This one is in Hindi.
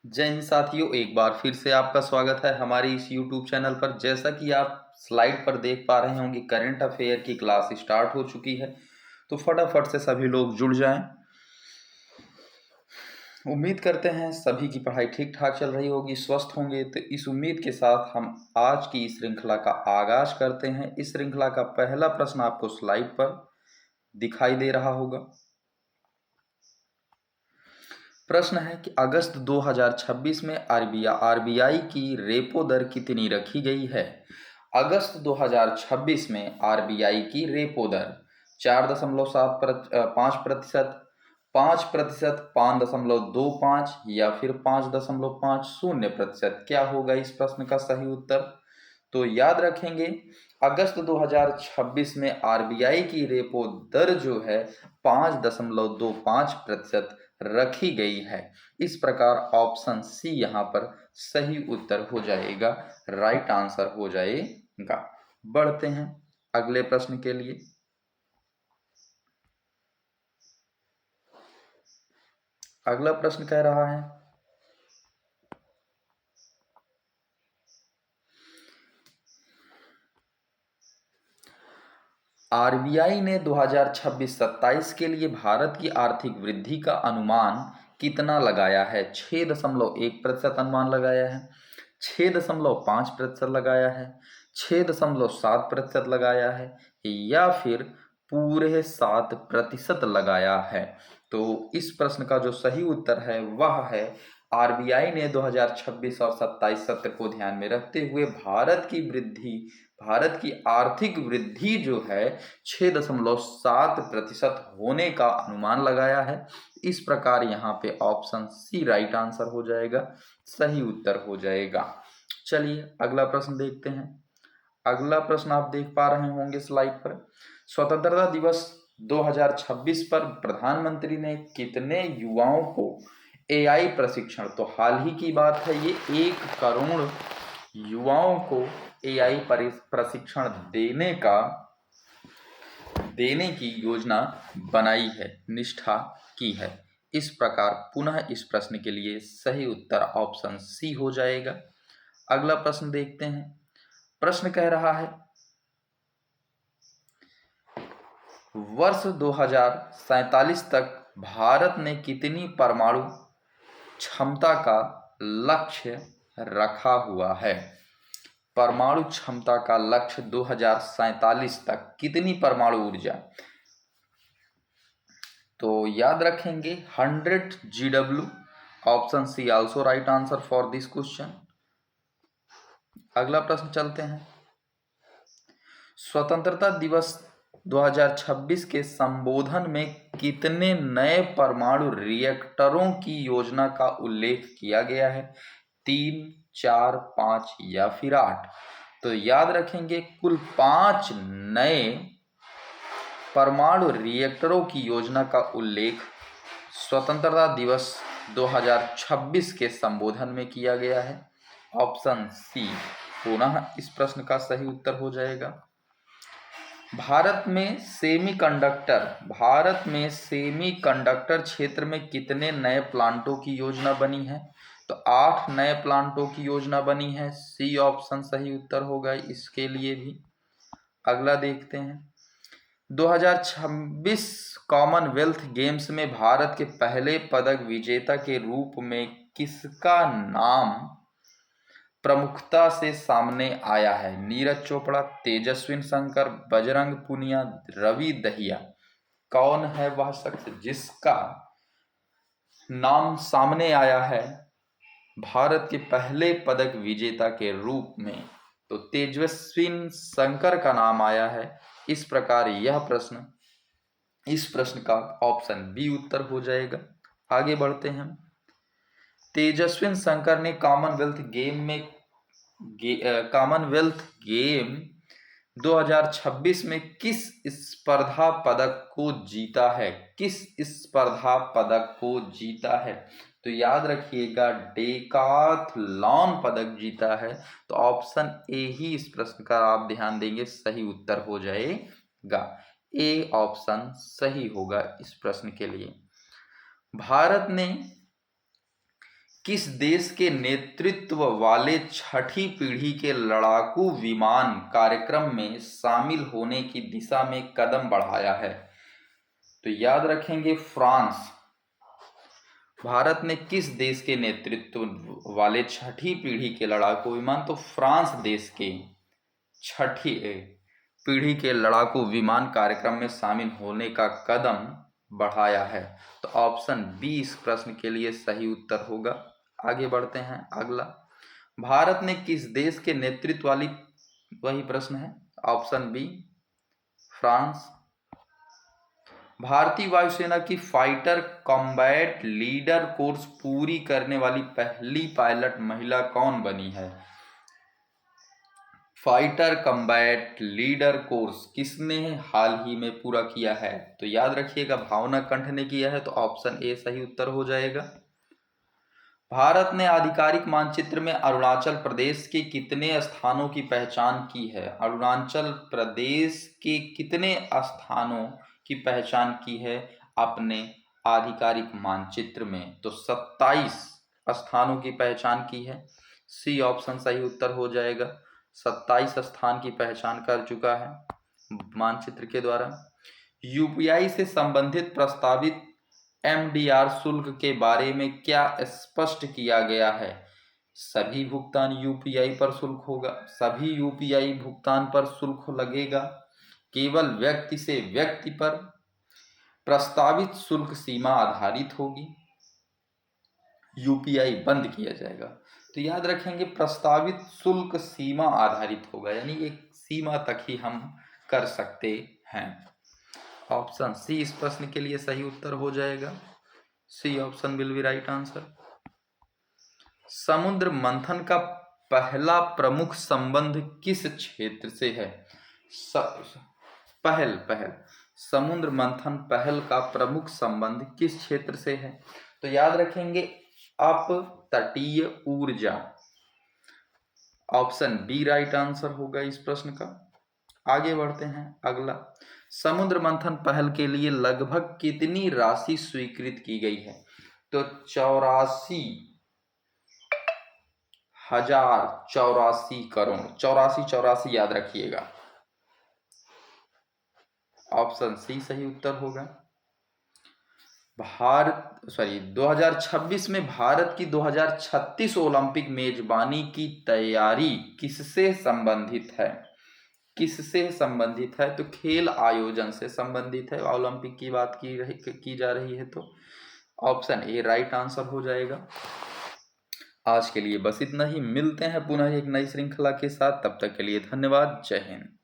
जय हिंद साथियों, एक बार फिर से आपका स्वागत है हमारी इस YouTube चैनल पर। जैसा कि आप स्लाइड पर देख पा रहे होंगे, करंट अफेयर की क्लास स्टार्ट हो चुकी है, तो फटाफट से सभी लोग जुड़ जाएं। उम्मीद करते हैं सभी की पढ़ाई ठीक ठाक चल रही होगी, स्वस्थ होंगे। तो इस उम्मीद के साथ हम आज की इस श्रृंखला का आगाज करते हैं। इस श्रृंखला का पहला प्रश्न आपको स्लाइड पर दिखाई दे रहा होगा। प्रश्न है कि अगस्त 2026 में आरबीआई की रेपो दर कितनी रखी गई है। अगस्त 2026 में आरबीआई की रेपो दर 4.5%, 5%, 5.25 या फिर 5.50%। क्या होगा इस प्रश्न का सही उत्तर? तो याद रखेंगे, अगस्त 2026 में आरबीआई की रेपो दर जो है 5.25% रखी गई है। इस प्रकार ऑप्शन सी यहाँ पर सही उत्तर हो जाएगा, राइट आंसर हो जाएगा। बढ़ते हैं अगले प्रश्न के लिए। अगला प्रश्न कह रहा है, आरबीआई ने 2026-27 के लिए भारत की आर्थिक वृद्धि का अनुमान कितना लगाया है। 6.1% अनुमान लगाया है, 6.5% लगाया है, 6.7% लगाया है, या फिर पूरे 7% लगाया है। तो इस प्रश्न का जो सही उत्तर है वह है, आरबीआई ने 2026 और 27 सत्र को ध्यान में रखते हुए भारत की आर्थिक वृद्धि जो है 6.7% होने का अनुमान लगाया है। इस प्रकार यहाँ पे ऑप्शन सी राइट आंसर हो जाएगा, सही उत्तर हो जाएगा। चलिए अगला प्रश्न देखते हैं। अगला प्रश्न आप देख पा रहे होंगे स्लाइड पर। स्वतंत्रता दिवस 2026 पर प्रधानमंत्री ने कितने युवाओं को एआई प्रशिक्षण, तो हाल ही की बात है, ये 1 करोड़ युवाओं को एआई प्रशिक्षण देने की योजना बनाई है, निष्ठा की है। इस प्रकार पुनः इस प्रश्न के लिए सही उत्तर ऑप्शन सी हो जाएगा। अगला प्रश्न देखते हैं। प्रश्न कह रहा है, वर्ष 2047 तक भारत ने कितनी परमाणु क्षमता का लक्ष्य रखा हुआ है। परमाणु क्षमता का लक्ष्य 2047 तक कितनी परमाणु ऊर्जा, तो याद रखेंगे 100 GW। Option C also right answer for this question. अगला प्रश्न चलते हैं। स्वतंत्रता दिवस 2026 के संबोधन में कितने नए परमाणु रिएक्टरों की योजना का उल्लेख किया गया है। 3, 4, 5 या फिर 8। तो याद रखेंगे, कुल 5 नए परमाणु रिएक्टरों की योजना का उल्लेख स्वतंत्रता दिवस 2026 के संबोधन में किया गया है। ऑप्शन सी पुनः इस प्रश्न का सही उत्तर हो जाएगा। भारत में सेमीकंडक्टर क्षेत्र में कितने नए प्लांटों की योजना बनी है। तो 8 नए प्लांटों की योजना बनी है। सी ऑप्शन सही उत्तर होगा इसके लिए भी। अगला देखते हैं। 2026 कॉमनवेल्थ गेम्स में भारत के पहले पदक विजेता के रूप में किसका नाम प्रमुखता से सामने आया है। नीरज चोपड़ा, तेजस्विन शंकर, बजरंग पुनिया, रवि दहिया। कौन है वह शख्स जिसका नाम सामने आया है भारत के पहले पदक विजेता के रूप में? तो तेजस्विन शंकर का नाम आया है। इस प्रकार इस प्रश्न का ऑप्शन बी उत्तर हो जाएगा। आगे बढ़ते हैं। तेजस्विन शंकर ने कॉमनवेल्थ गेम 2026 में किस स्पर्धा पदक को जीता है। तो याद रखिएगा, डेकाथलॉन पदक जीता है। तो ऑप्शन ए ही इस प्रश्न का आप ध्यान देंगे, सही उत्तर हो जाएगा। ए ऑप्शन सही होगा इस प्रश्न के लिए। भारत ने किस देश के नेतृत्व वाले छठी पीढ़ी के लड़ाकू विमान कार्यक्रम में शामिल होने की दिशा में कदम बढ़ाया है? तो याद रखेंगे फ्रांस। भारत ने किस देश के नेतृत्व वाले छठी पीढ़ी के लड़ाकू विमान, तो फ्रांस देश के छठी पीढ़ी के लड़ाकू विमान कार्यक्रम में शामिल होने का कदम बढ़ाया है। तो ऑप्शन बी इस प्रश्न के लिए सही उत्तर होगा। आगे बढ़ते हैं अगला। भारत ने किस देश के नेतृत्व वाली, वही प्रश्न है, ऑप्शन बी फ्रांस। भारतीय वायुसेना की फाइटर कॉम्बैट लीडर कोर्स पूरी करने वाली पहली पायलट महिला कौन बनी है? फाइटर कॉम्बैट लीडर कोर्स किसने हाल ही में पूरा किया है? तो याद रखिएगा भावना कंठ ने किया है, तो ऑप्शन ए सही उत्तर हो जाएगा। भारत ने आधिकारिक मानचित्र में अरुणाचल प्रदेश के कितने स्थानों की पहचान की है? अरुणाचल प्रदेश के कितने स्थानों की पहचान की है अपने आधिकारिक मानचित्र में? तो 27 स्थानों की पहचान की है। सी ऑप्शन सही उत्तर हो जाएगा। 27 स्थान की पहचान कर चुका है मानचित्र के द्वारा। यूपीआई से संबंधित प्रस्तावित एमडीआर शुल्क के बारे में क्या स्पष्ट किया गया है? सभी भुगतान यूपीआई पर शुल्क होगा, सभी यूपीआई भुगतान पर शुल्क लगेगा, केवल व्यक्ति से व्यक्ति पर, प्रस्तावित शुल्क सीमा आधारित होगी, यूपीआई बंद किया जाएगा। तो याद रखेंगे प्रस्तावित शुल्क सीमा आधारित होगा, यानी एक सीमा तक ही हम कर सकते हैं। ऑप्शन सी इस प्रश्न के लिए सही उत्तर हो जाएगा। C option will be right answer. समुद्र मंथन का पहला प्रमुख संबंध किस क्षेत्र से है? पहल समुद्र मंथन पहल का प्रमुख संबंध किस क्षेत्र से है? तो याद रखेंगे अप तटीय ऊर्जा। ऑप्शन बी राइट आंसर होगा इस प्रश्न का। आगे बढ़ते हैं अगला। समुद्र मंथन पहल के लिए लगभग कितनी राशि स्वीकृत की गई है? तो 84,084 करोड़, 84 याद रखिएगा। ऑप्शन सी सही उत्तर होगा। 2026 में भारत की 2036 ओलंपिक मेजबानी की तैयारी किससे संबंधित है? किससे संबंधित है? तो खेल आयोजन से संबंधित है। ओलंपिक की बात की जा रही है, तो ऑप्शन ए राइट आंसर हो जाएगा। आज के लिए बस इतना ही। मिलते हैं पुनः एक नई श्रृंखला के साथ। तब तक के लिए धन्यवाद। जय हिंद।